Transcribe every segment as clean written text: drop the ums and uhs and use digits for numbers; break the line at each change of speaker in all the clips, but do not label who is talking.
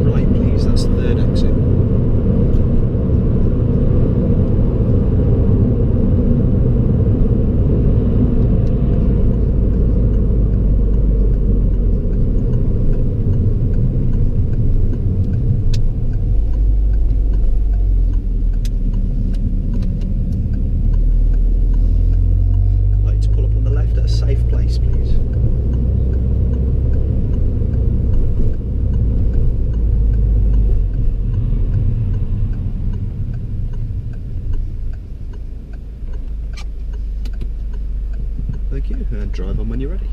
right, please. That's the third exit. I'd like to pull up on the left at a safe place, please. Thank you, and drive on when you're ready.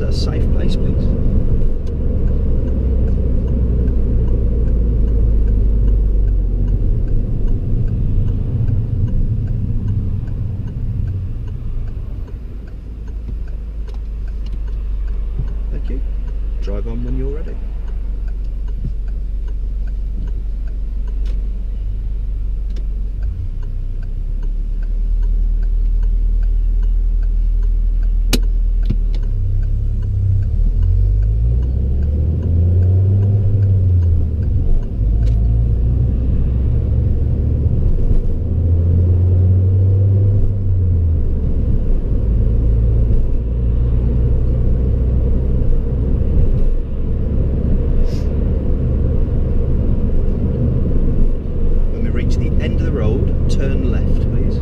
A safe place, please. Thank you. Drive on when you're ready. End of the road, turn left, please.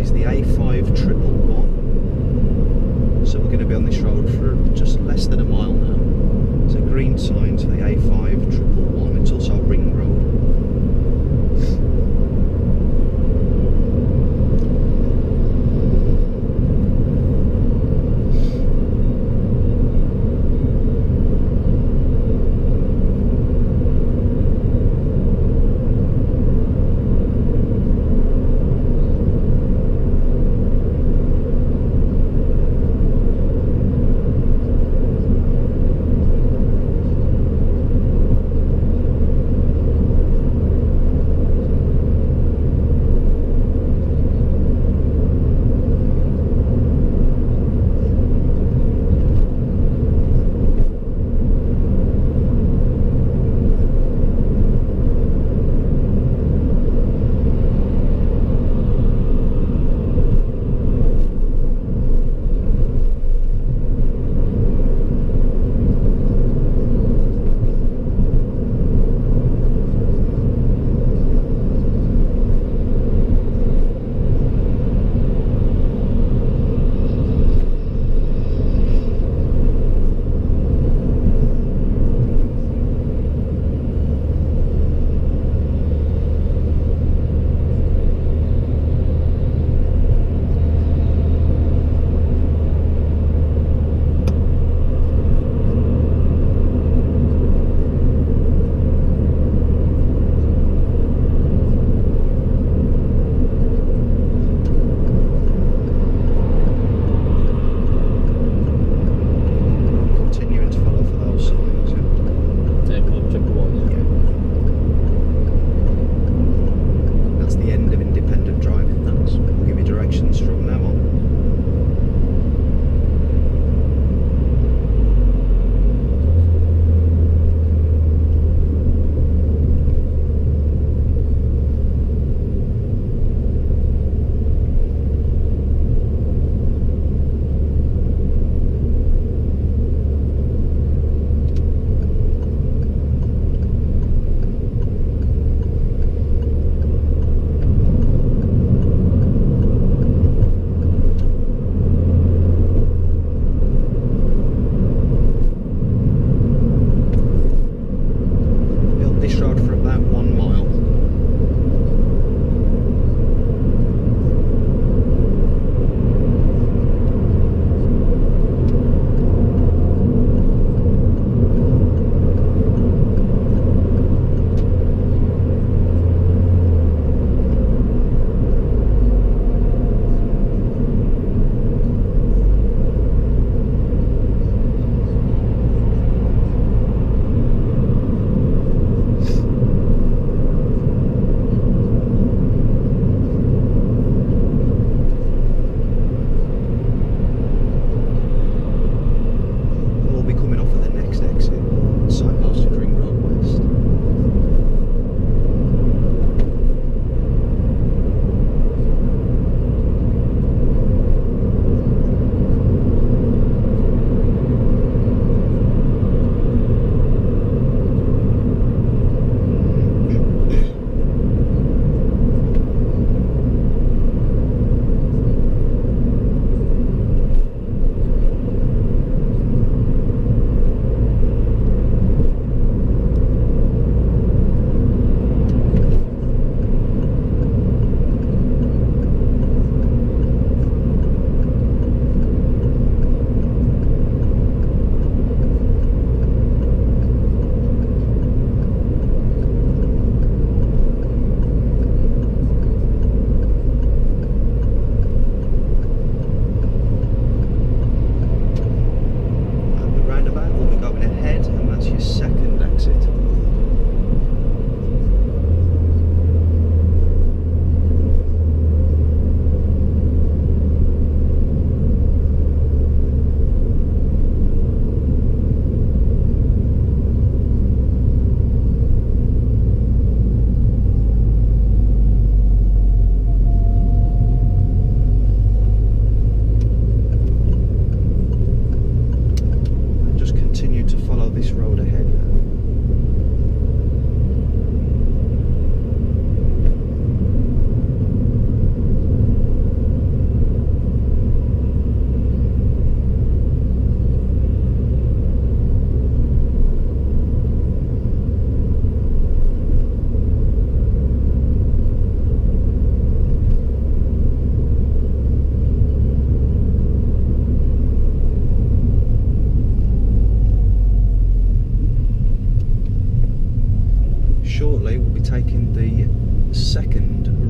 is the A5111. So we're going to be on this road for just less than a mile now. So green signs for the A5111. It's also a ring road.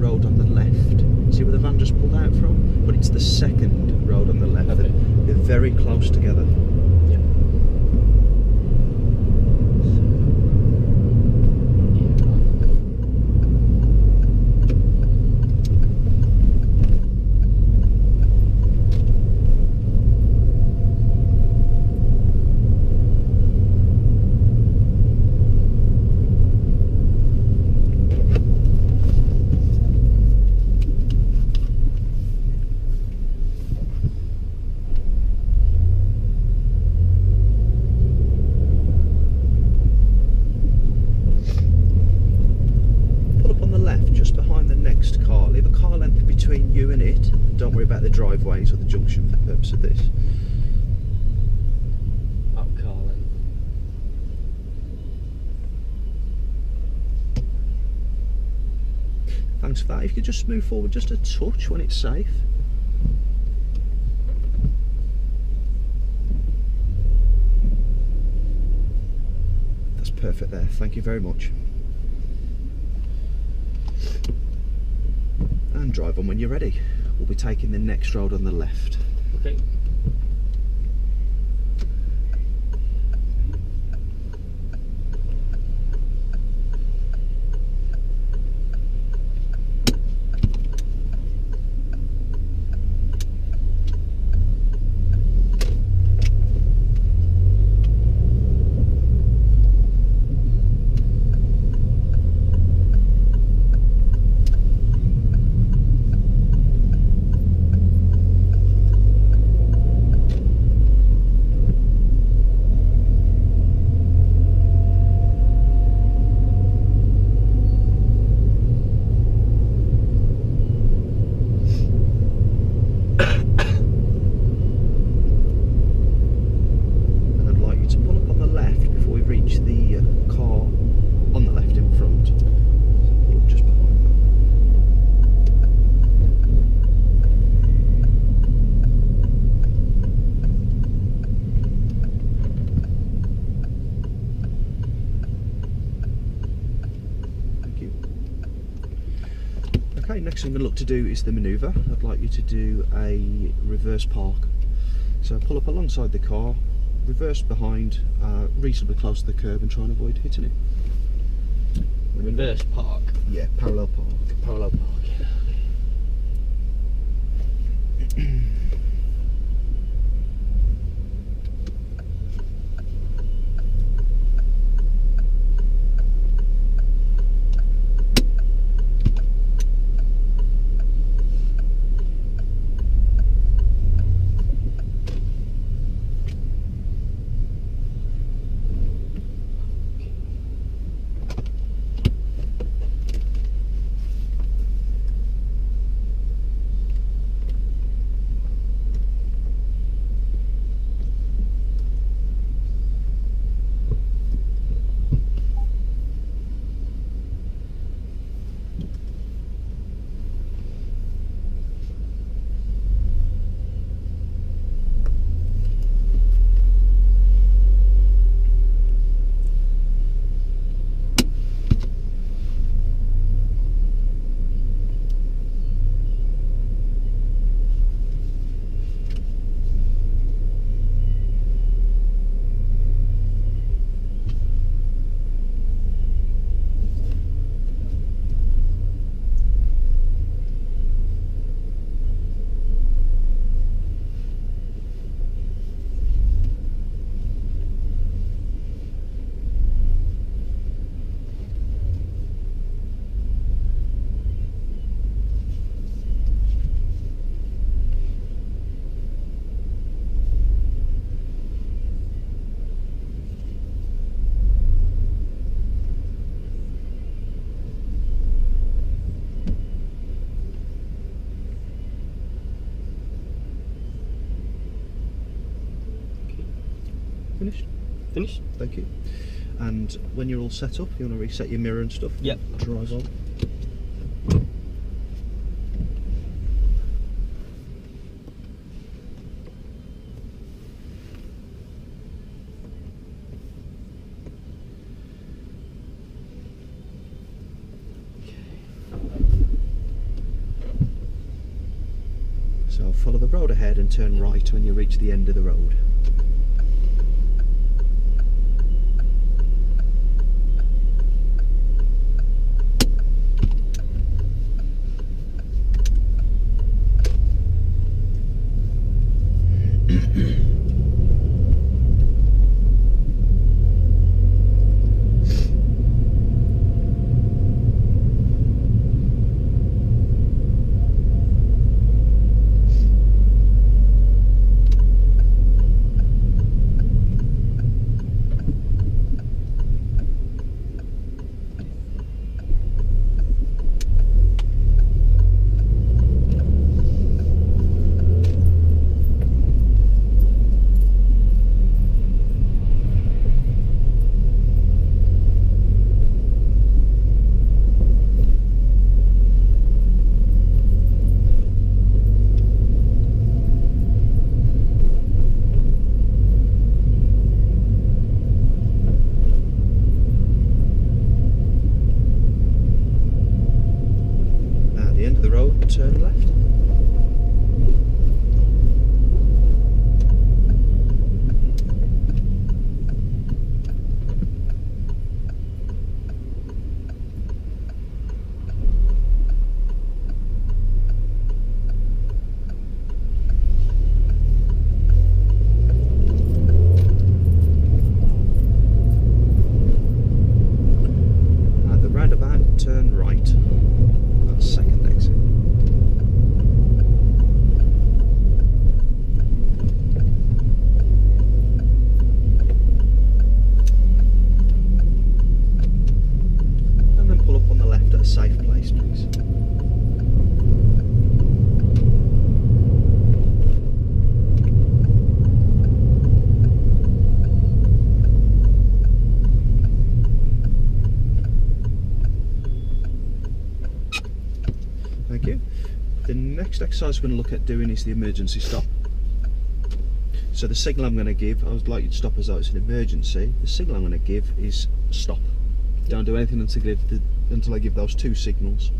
road on the left. See where the van just pulled out from? But it's the second road on the left.
Okay.
They're very close together.
Yep.
Leave a car length between you and it. Don't worry about the driveways or the junction for the purpose of this.
Up Carlin.
Thanks for that. If you could just move forward just a touch when it's safe. That's perfect there. Thank you very much. And drive on when you're ready. We'll be taking the next road on the left.
Okay.
Okay, next thing I'm going to look to do is the manoeuvre. I'd like you to do a reverse park. So pull up alongside the car, reverse behind, reasonably close to the curb and try and avoid hitting it.
Reverse park.
Yeah, parallel park.
Parallel park, yeah. Okay.
Finished?
Finished?
Thank you. And when you're all set up, you want to reset your mirror and stuff?
Yep.
Drive on. So follow the road ahead and turn right when you reach the end of the road. Turn left. At the roundabout, turn right. That's second exit. Safe place, please. Thank you. The next exercise we're going to look at doing is the emergency stop. So the signal I'm going to give, I would like you to stop as though it's an emergency. The signal I'm going to give is stop. Don't do anything until I give those two signals.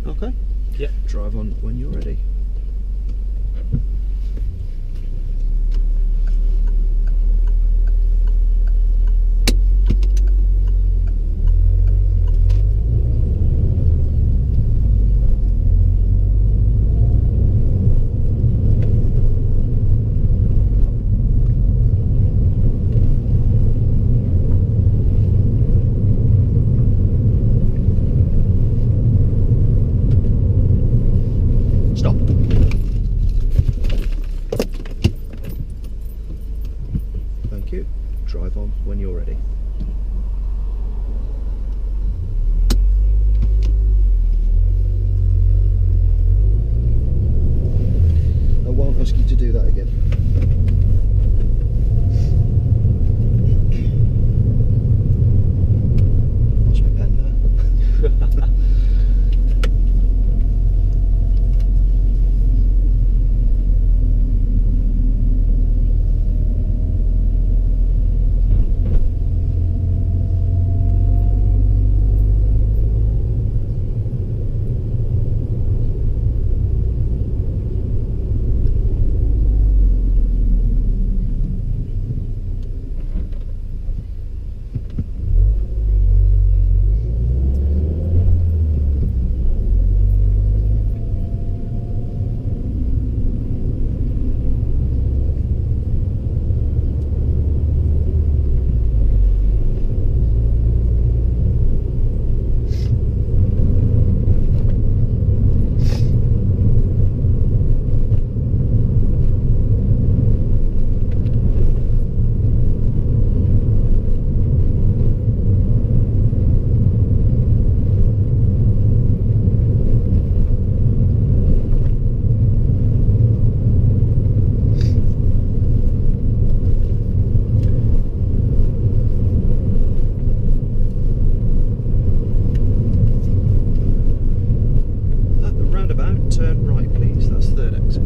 Okay?
Yep.
Drive on when you're ready. Drive on when you're ready. I won't ask you to do that again. Lost my pen there. Turn right, please. That's third exit.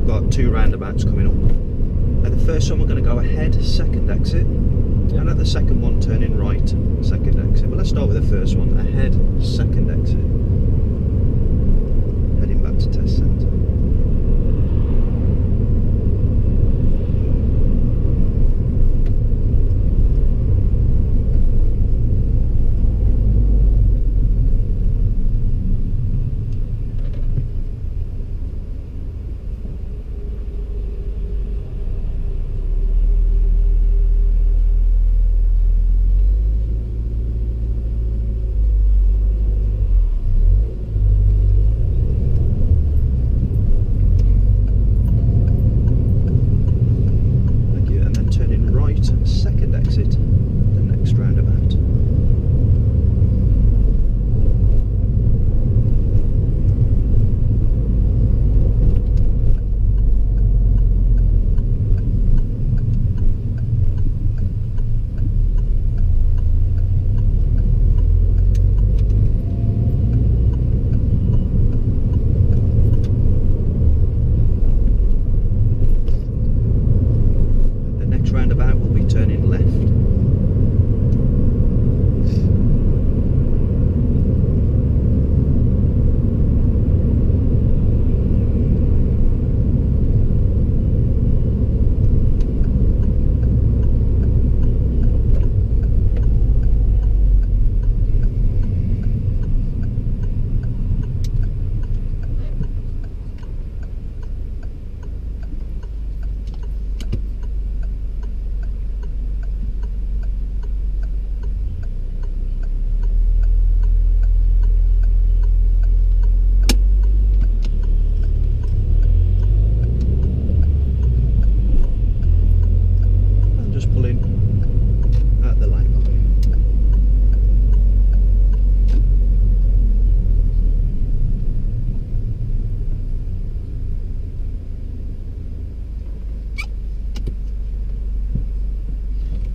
we've got 2 roundabouts coming up. At the first one we're going to go ahead, second exit, and at the second one turning right, second exit. But let's start with the first one, ahead, second exit. Heading back to test centre. Second exit, the next roundabout. The next roundabout will be turning left.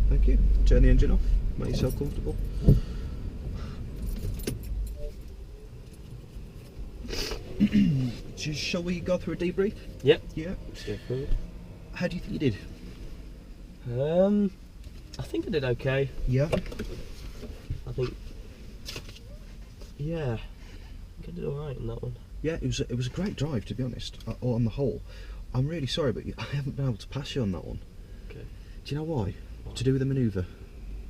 Thank you. Turn the engine off, make yourself comfortable. Shall we go through a debrief?
Yep.
Yeah.
Let's go through it.
How do you think you did?
I think I did okay.
Yeah.
I think, yeah, I think I did alright in that one.
Yeah, it was a great drive, to be honest. On the whole, I'm really sorry, but I haven't been able to pass you on that one.
Okay.
Do you know why? To do with the manoeuvre.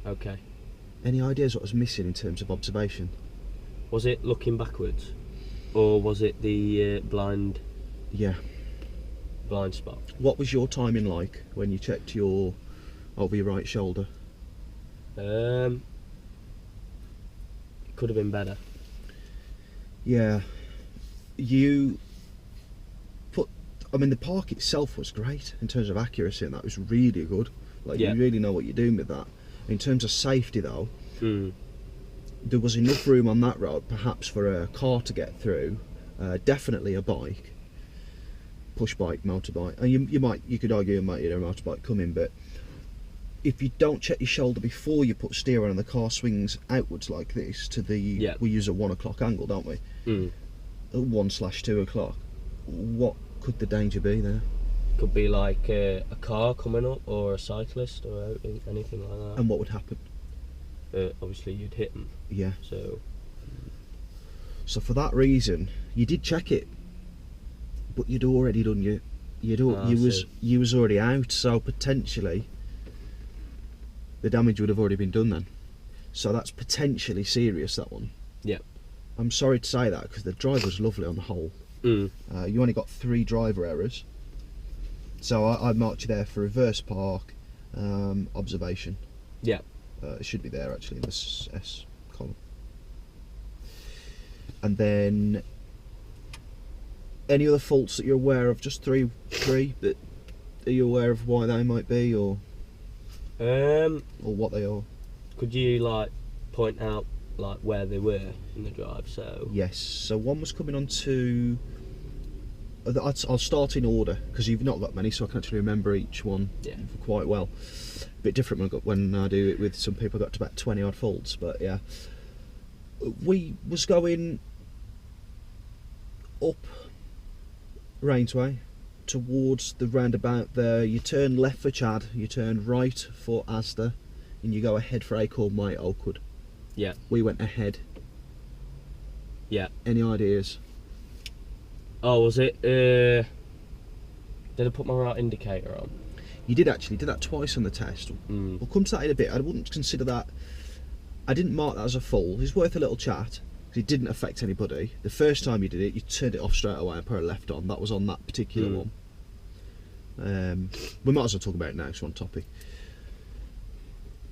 Okay.
Any ideas what was missing in terms of observation?
Was it looking backwards, or was it the blind
Yeah.
spot?
What was your timing like when you checked your over your right shoulder?
It could have been better.
Yeah. You put. I mean, the park itself was great in terms of accuracy, and that was really good. Like,
Yeah.
you really know what you're doing with that. In terms of safety, though,
Mm.
there was enough room on that road, perhaps for a car to get through. Definitely a bike, push bike, motorbike. And you could argue you might hear a motorbike coming, but if you don't check your shoulder before you put steer on and the car swings outwards like this to the,
Yeah.
we use a 1 o'clock angle, don't we?
Mm.
At 1/2 o'clock. What could the danger be there?
Could be like a car coming up, or a cyclist, or anything like that.
And what would happen?
Obviously you'd hit them.
Yeah.
So
for that reason, you did check it, but you'd already done you was already out, so potentially the damage would have already been done then. So that's potentially serious, that one.
yeah.
I'm sorry to say that, because the drive was lovely on the whole.
Mm.
You only got 3 driver errors, so I marked you there for reverse park, observation.
Yeah.
It should be there actually in the S column. And then any other faults that you're aware of? Just three that are you aware of why they might be, or what they are?
Could you like point out like where they were in the drive? So
Yes. So one was coming on to. I'll start in order because you've not got many, so I can actually remember each one quite well. A bit different when I do it with some people. I got to about 20 odd faults, but yeah. We was going up Rainsway, towards the roundabout there, you turn left for Chad, you turn right for Asda, and you go ahead for Acorn Way, Oakwood.
Yeah.
We went ahead.
Yeah.
Any ideas?
Oh, was it? Did I put my right indicator on?
You did actually. Did that twice on the test. We'll come to that in a bit. I wouldn't consider that. I didn't mark that as a fault. It's worth a little chat because it didn't affect anybody. The first time you did it, you turned it off straight away and put a left on. That was on that particular one. We might as well talk about it now. It's one topic.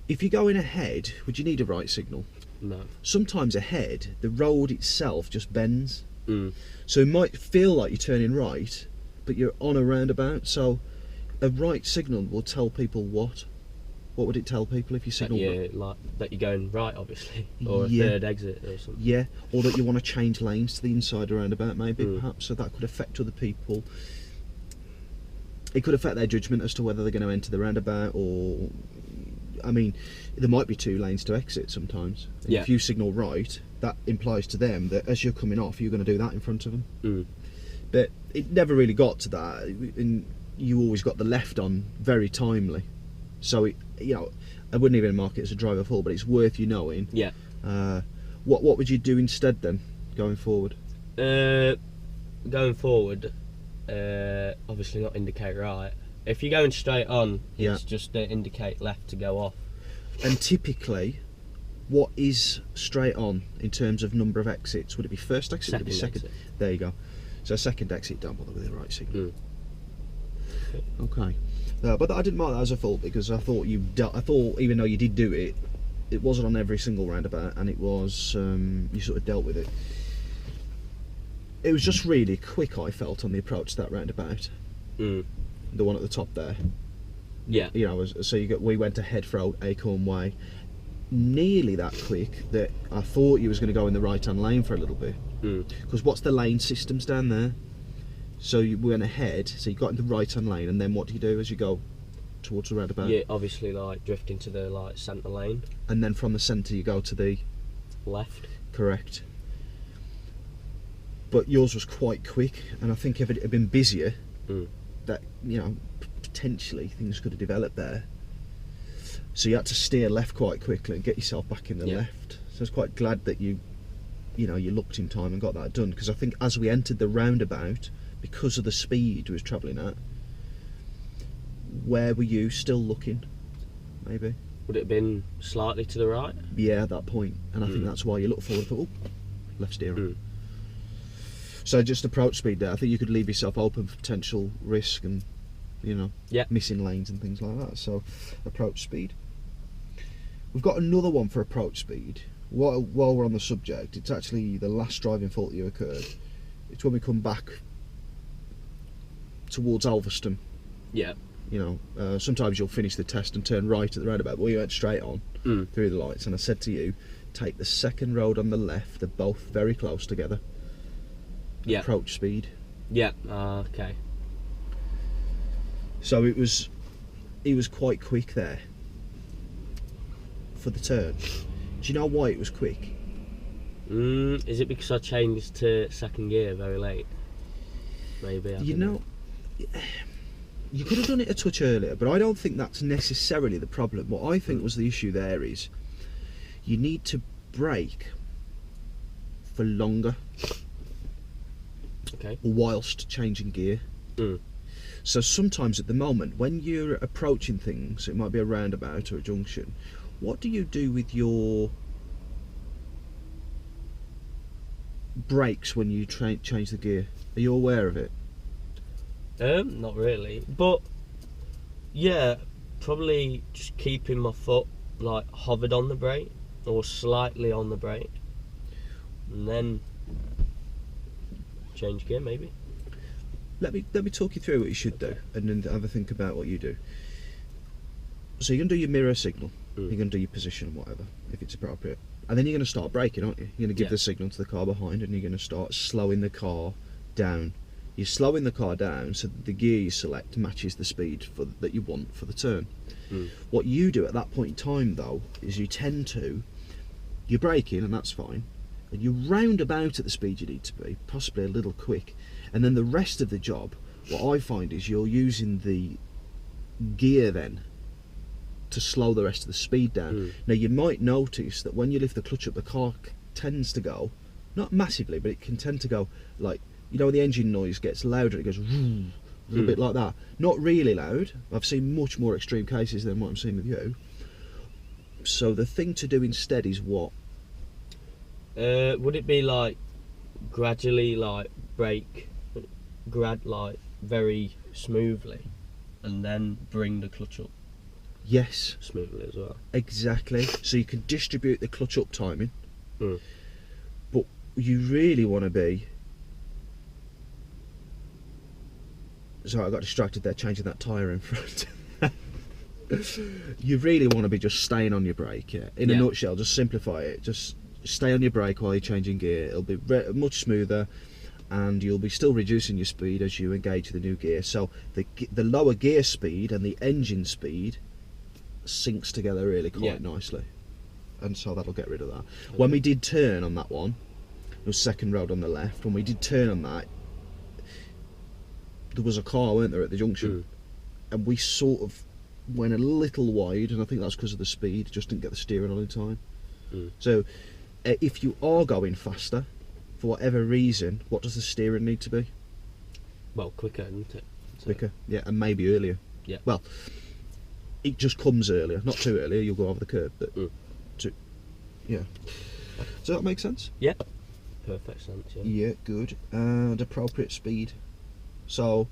If you're going ahead, would you need a right signal?
No.
Sometimes ahead, the road itself just bends. So it might feel like you're turning right, but you're on a roundabout. So a right signal will tell people what? What would it tell people if you signal
that you're going right, obviously, or a third exit or something.
Yeah, or that you want to change lanes to the inside roundabout, maybe, perhaps. So that could affect other people. It could affect their judgment as to whether they're going to enter the roundabout, or I mean, there might be 2 lanes to exit sometimes. And if you signal right, that implies to them that as you're coming off, you're going to do that in front of them. But it never really got to that, and you always got the left on very timely. So it, I wouldn't even mark it as a driver fault, but it's worth you knowing.
Yeah.
What would you do instead then, going forward?
Going forward, obviously not indicate right. If you're going straight on, it's just indicate left to go off.
And typically, what is straight on in terms of number of exits? Would it be first exit? Would it be second?
Exit.
There you go. So second exit, don't bother with the right signal. Okay. But I didn't mark that as a fault because I thought I thought even though you did do it, it wasn't on every single roundabout, and it was you sort of dealt with it. It was just really quick, I felt, on the approach to that roundabout. The one at the top there.
Yeah.
We went ahead for Acorn Way, nearly that quick that I thought you was going to go in the right-hand lane for a little bit. Because what's the lane systems down there? So you went ahead, so you got in the right-hand lane, and then what do you do as you go towards the roundabout?
Yeah, obviously, drift into the centre lane.
And then from the centre you go to the
left.
Correct. But yours was quite quick, and I think if it had been busier, that potentially things could have developed there. So you had to steer left quite quickly and get yourself back in the left. So I was quite glad that you looked in time and got that done, because I think as we entered the roundabout, because of the speed we was travelling at, where were you still looking? Maybe.
Would it have been slightly to the right?
Yeah, at that point. And I think that's why you looked forward and thought, left steering. So just approach speed there. I think you could leave yourself open for potential risk and, missing lanes and things like that. So approach speed. We've got another one for approach speed. While we're on the subject, it's actually the last driving fault that occurred. It's when we come back towards Alveston.
Yeah.
Sometimes you'll finish the test and turn right at the roundabout, but we went straight on through the lights, and I said to you, take the second road on the left. They're both very close together.
Yeah.
Approach speed.
Yeah. Okay.
So he was quite quick there for the turn. Do you know why it was quick?
Is it because I changed to second gear very late? Maybe.
You could have done it a touch earlier, but I don't think that's necessarily the problem. What I think was the issue there is you need to brake for longer.
Okay.
Whilst changing gear. So sometimes at the moment, when you're approaching things, it might be a roundabout or a junction, what do you do with your brakes when you change the gear? Are you aware of it?
Not really, but yeah, probably just keeping my foot hovered on the brake or slightly on the brake, and then change gear maybe.
Let me talk you through what you should do, and then have a think about what you do. So you're going to do your mirror signal, you're going to do your position and whatever, if it's appropriate, and then you're going to start braking, aren't you? You're going to give the signal to the car behind, and you're going to start slowing the car down. You're slowing the car down so that the gear you select matches the speed that you want for the turn. What you do at that point in time, though, is you're braking, and that's fine, and you round about at the speed you need to be, possibly a little quick, and then the rest of the job what I find is you're using the gear then to slow the rest of the speed down. Now you might notice that when you lift the clutch up, the car tends to go, not massively, but it can tend to go like, you know, when the engine noise gets louder, it goes a little bit like that. Not really loud. I've seen much more extreme cases than what I'm seeing with you. So the thing to do instead is what?
Would it be like gradually, like brake, like very smoothly, and then bring the clutch up
Yes,
smoothly as well?
exactly. So you can distribute the clutch up timing, but you really want to be. Sorry, I got distracted there changing that tyre in front. You really want to be just staying on your brake, yeah. In a nutshell, just simplify it. Just stay on your brake while you're changing gear. It'll be much smoother, and you'll be still reducing your speed as you engage the new gear. So the lower gear speed and the engine speed syncs together really quite nicely, and so that'll get rid of that. Okay. When we did turn on that one, it was second road on the left. When we did turn on that, there was a car, weren't there, at the junction, and we sort of went a little wide, and I think that's because of the speed. Just didn't get the steering on in time. So if you are going faster for whatever reason, what does the steering need to be?
Well, quicker, isn't it? So,
quicker, yeah, and maybe earlier.
Yeah.
Well, it just comes earlier, not too early. You'll go over the curb, but yeah. Does that make sense?
Yeah. Perfect sense. Yeah.
Yeah, good. And appropriate speed. So,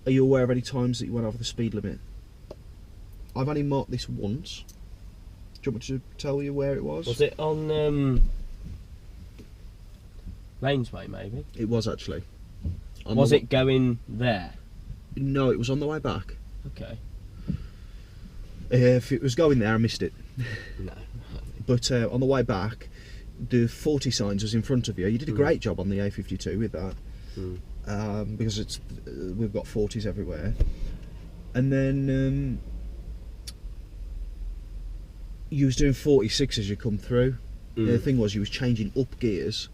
are you aware of any times that you went over the speed limit? I've only marked this once. Do you want me to tell you where it was?
Was it on Rainsway, maybe?
It was actually.
Was it going there?
No, it was on the way back.
Okay.
If it was going there, I missed it.
No.
But on the way back, the 40 signs was in front of you. You did a great job on the A52 with that, because we've got 40s everywhere. And then you was doing 46 as you come through. The thing was, you was changing up gears,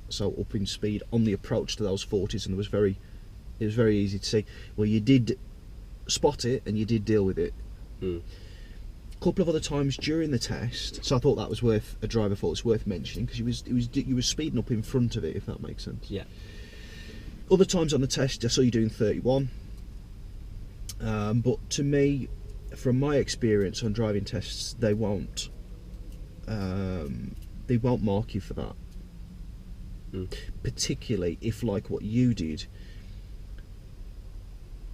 so up in speed on the approach to those 40s, and it was very easy to see. Well, you did spot it and you did deal with it. A couple of other times during the test, so I thought that was worth a driver thought it's worth mentioning, because you was speeding up in front of it, if that makes sense.
Yeah.
Other times on the test, I saw you doing 31. But to me, from my experience on driving tests, they won't mark you for that. Particularly if, like what you did,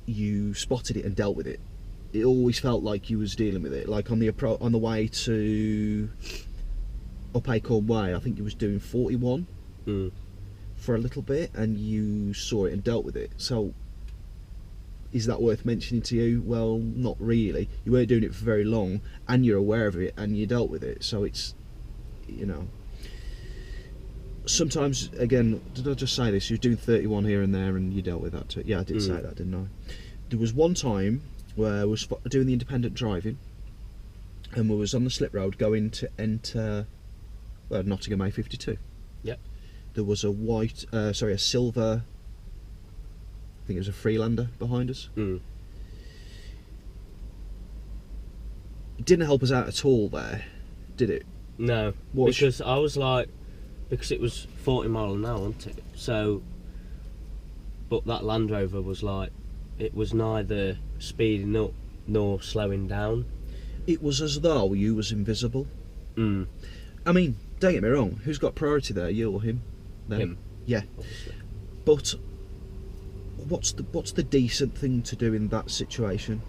you spotted it and dealt with it. It always felt like you was dealing with it. Like on the way to up Acorn Way, I think you was doing 41 for a little bit, and you saw it and dealt with it. So, is that worth mentioning to you? Well, not really. You weren't doing it for very long, and you're aware of it, and you dealt with it. So it's, you know. Sometimes, again, did I just say this? You were doing 31 here and there, and you dealt with that too. Yeah, I did say that, didn't I? There was one time where I was doing the independent driving, and we was on the slip road going to enter Nottingham A52.
Yep.
There was a silver, I think it was a Freelander behind us. It didn't help us out at all there, did it?
No, because I was like, because it was 40 mile an hour, wasn't it? So, but that Land Rover was like, it was neither speeding up nor slowing down. It
was as though you was invisible. I mean, don't get me wrong, who's got priority there, you or him? Then?
Him.
Yeah.
Obviously.
But what's the decent thing to do in that situation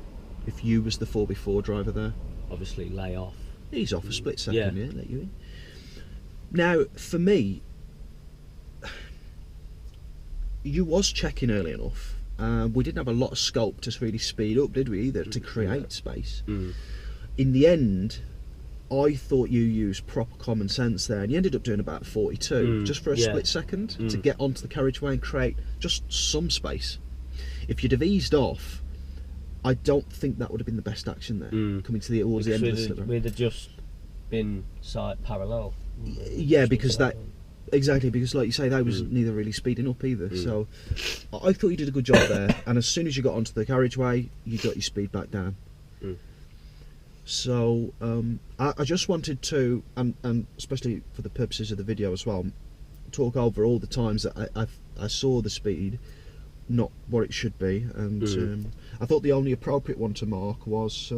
if you was the 4x4 driver there?
Obviously lay off.
He's off a split second, yeah, let you in. Now, for me, you was checking early enough. We didn't have a lot of scope to really speed up, did we, either, to create space. In the end, I thought you used proper common sense there, and you ended up doing about 42, just for a split second, to get onto the carriageway and create just some space. If you'd have eased off, I don't think that would have been the best action there, coming towards the end of the slip road.
We'd have just been side parallel.
Yeah, because that, Exactly, because like you say, they was neither really speeding up either. So I thought you did a good job there. And as soon as you got onto the carriageway, you got your speed back down. So I just wanted to, and especially for the purposes of the video as well, talk over all the times that I saw the speed not what it should be, and I thought the only appropriate one to mark was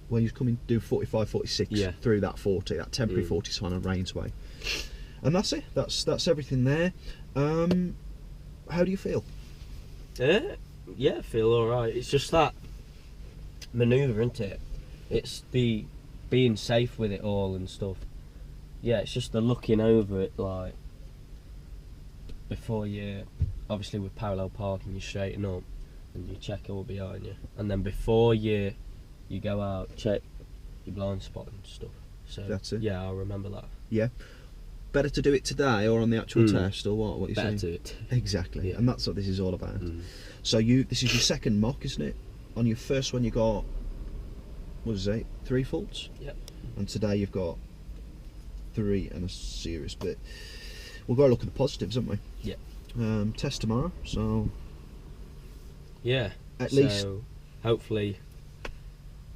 when you're coming to do 45, 46 through that 40, that temporary 40 sign on Rainsway. And that's it, that's everything there. How do you feel?
Yeah, I feel alright. It's just that manoeuvre, isn't it? It's the being safe with it all and stuff. Yeah, it's just the looking over it, like before you, obviously with parallel parking, you straighten up and you check all behind you, and then before you go out, check your blind spot and stuff. So
that's it.
Yeah, I'll remember that.
Yeah. Better to do it today or on the actual test, or what you saying?
Better do it.
Exactly,
Yeah.
and that's what this is all about. So this is your second mock, isn't it? On your first one you got, what is it, 3 faults?
Yep.
And today you've got 3 and a serious bit. We'll go look at the positives, haven't we?
Yeah.
Test tomorrow, so
yeah.
At least
hopefully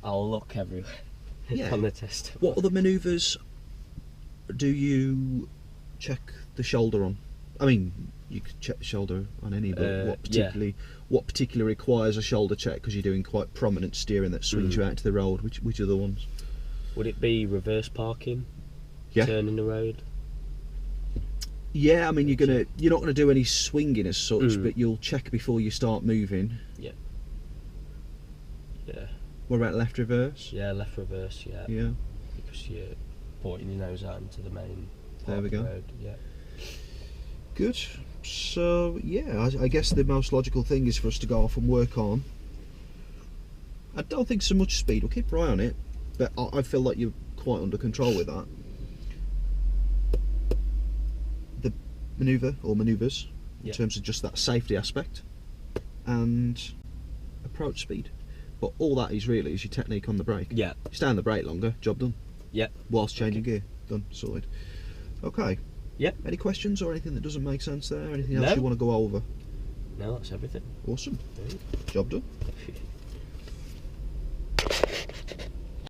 I'll look everywhere on the test.
What other manoeuvres do you check the shoulder on? I mean, you could check the shoulder on any, but what particularly requires a shoulder check because you're doing quite prominent steering that swings you out to the road? Which other ones?
Would it be reverse parking?
Yeah.
Turning the road?
Yeah, I mean you're not gonna do any swinging as such, but you'll check before you start moving.
Yeah. Yeah.
What about left reverse?
Yeah, left reverse. Yeah.
Yeah.
Because you're pointing your nose out into the main part
There we
of the
go.
road. Yeah.
Good. So yeah, I guess the most logical thing is for us to go off and work on. I don't think so much speed. We'll keep our eye on it, but I feel like you're quite under control with that. The manoeuvre or manoeuvres in terms of just that safety aspect and approach speed, but all that is really is your technique on the brake.
Yeah.
You stay on the brake longer, job done.
Yeah.
Whilst changing gear, done, sorted. Okay.
Yep.
Any questions or anything that doesn't make sense there? Anything else you want to go over?
No, that's everything.
Awesome. Job done.